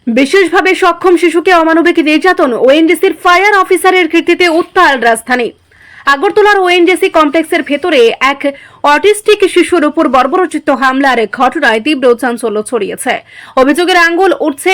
বিশেষভাবে সক্ষম শিশুকে অমানবিক নির্যাতন, ওএনজিসির ফায়ার অফিসারের কৃতিতে উত্তাল রাজধানী। আগরতলার ওএনজিসি কমপ্লেক্সের ভেতরে এক অটিস্টিক শিশুর উপর বর্বরোচিত হামলার ঘটনায় তীব্র চাঞ্চল্য ছড়িয়েছে। অভিযোগের আঙুল উঠছে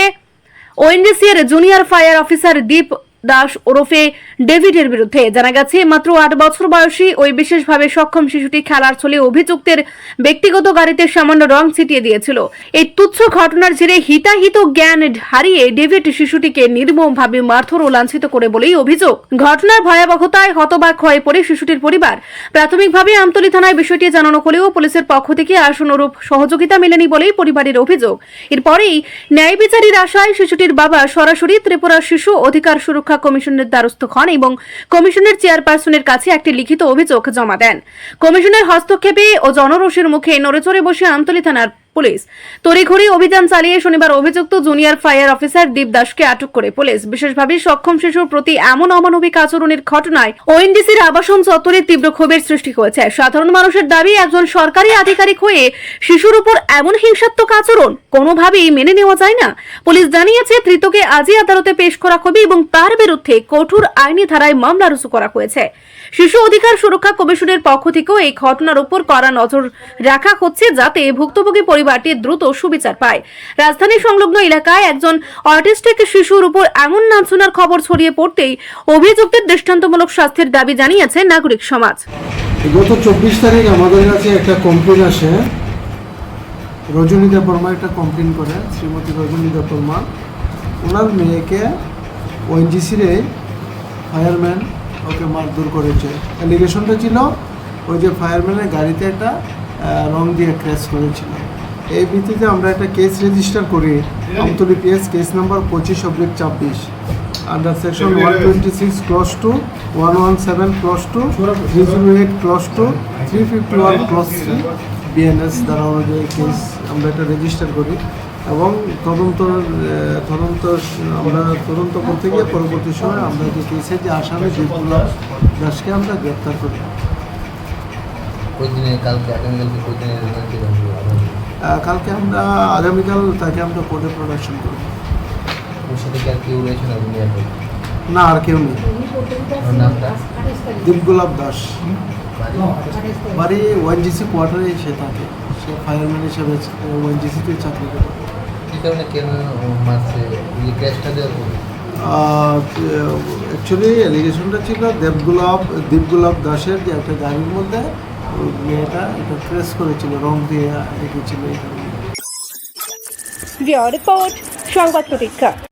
ওএনজিসি এর জুনিয়র ফায়ার অফিসার দীপ দাস ওরফে ডেভিডের বিরুদ্ধে। জানা গেছে, মাত্র 8 বছর বয়সী ওই বিশেষভাবে সক্ষম শিশুটি খেলার ছলে অভিযুক্তের ব্যক্তিগত গাড়িতে সামান্য রং ছিটিয়ে দিয়েছিল। এই তুচ্ছ ঘটনার জেরে হিতাহিত জ্ঞান হারিয়ে ডেভিড শিশুটিকে নির্মমভাবে মারধর ও লাঞ্ছিত করে বলেই অভিযোগ। ঘটনার ভয়াবহতায় হতবাক হয়ে পড়ে শিশুটির পরিবার। প্রাথমিকভাবে আমতলী থানায় বিষয়টি জানানো হলেও পুলিশের পক্ষ থেকে আশানুরূপ সহযোগিতা মেলেনি বলেই পরিবারের অভিযোগ। এরপরেই ন্যায় বিচারের আশায় শিশুটির বাবা সরাসরি ত্রিপুরা শিশু অধিকার সুরক্ষা কমিশনের দ্বারস্থ হন এবং কমিশনের চেয়ারপারসনের কাছে একটি লিখিত অভিযোগ জমা দেন। কমিশনের হস্তক্ষেপে ও জনরোষের মুখে নড়েচড়ে বসে আমতলী থানার পুলিশ তড়িঘড়ি অভিযান চালিয়ে শনিবার অভিযুক্ত জুনিয়র ফায়ার অফিসার দীপ দাসকে আটক করে পুলিশ। বিশেষভাবে সক্ষম শিশুর প্রতি এমন অমানবিক আচরণের ঘটনায় ওএনজিসির আবাসন চত্বরে তীব্র ক্ষোভের সৃষ্টি হয়েছে। সাধারণ মানুষের দাবি, একজন সরকারি আধিকারিক হয়ে শিশুর উপর এমন হিংসাত্মক আচরণ কোনোভাবেই মেনে নেওয়া যায় না। পুলিশ জানিয়েছে, ধৃতকে আজই আদালতে পেশ করা হবে এবং তার বিরুদ্ধে কঠোর আইনি ধারায় মামলা রুজু করা হয়েছে। শিশু অধিকার সুরক্ষা কমিশনের পক্ষ থেকেও এই ঘটনার উপর কড়া নজর রাখা হচ্ছে, যাতে ভুক্তভোগী পরিবারটি দ্রুত সুবিচার পায়। রাজধানী সংলগ্ন এলাকায় একজন অটিস্টিক শিশুর উপর এমন লাঞ্ছনার খবর ছড়িয়ে পড়তেই অভিযুক্তের দৃষ্টান্তমূলক শাস্তির দাবি জানিয়েছে নাগরিক সমাজ। গত 24 তারিখ আমাদের কাছে একটা কমপ্লেন আসে। রজনীদা বর্মা একটা কমপ্লেন করে, শ্রীমতী রজনীদা বর্মা। ওনার মেয়েকে ওএনজিসির ফায়ারম্যান ওকে মারধর করেছে। অ্যালিগেশনটা ছিল ওই যে ফায়ারম্যানের গাড়িতে একটা রং দিয়ে ক্র্যাশ করেছিল। এই ভিত্তিতে আমরা একটা কেস রেজিস্টার করি, Amtali PS case number 25/26 under section 126 clause 2, 117 clause 2, 308 clause 2, 351 clause 3 BNS দ্বারা অনুযায়ী কেস আমরা এটা রেজিস্টার করি এবং তদন্ত আমরা তদন্ত করতে গিয়ে পরবর্তী সময় আমরা যে কেসের যে আসামি দীপগুলা দাসকে আমরা গ্রেপ্তার করি। কালকে আমরা আগামীকাল তাকে আমরা কোর্টে প্রোডাকশন করব। না, আর কেউ নেই। দীপগোলাপ দাস, বাড়ি ওএনজিসি কোয়ার্টারে সে থাকে। সে ফায়ারম্যান হিসেবে ওএনজিসিতে চাকরি করে। অ্যাকচুয়ালি অ্যালিগেশনটা ছিল দীপগোলাপ দাসের যে একটা গাড়ির মধ্যে মেয়েটা এটা ক্র্যাশ করেছিল, রং দিয়ে রেখেছিল। রিপোর্ট সংবাদ প্রতীক্ষা।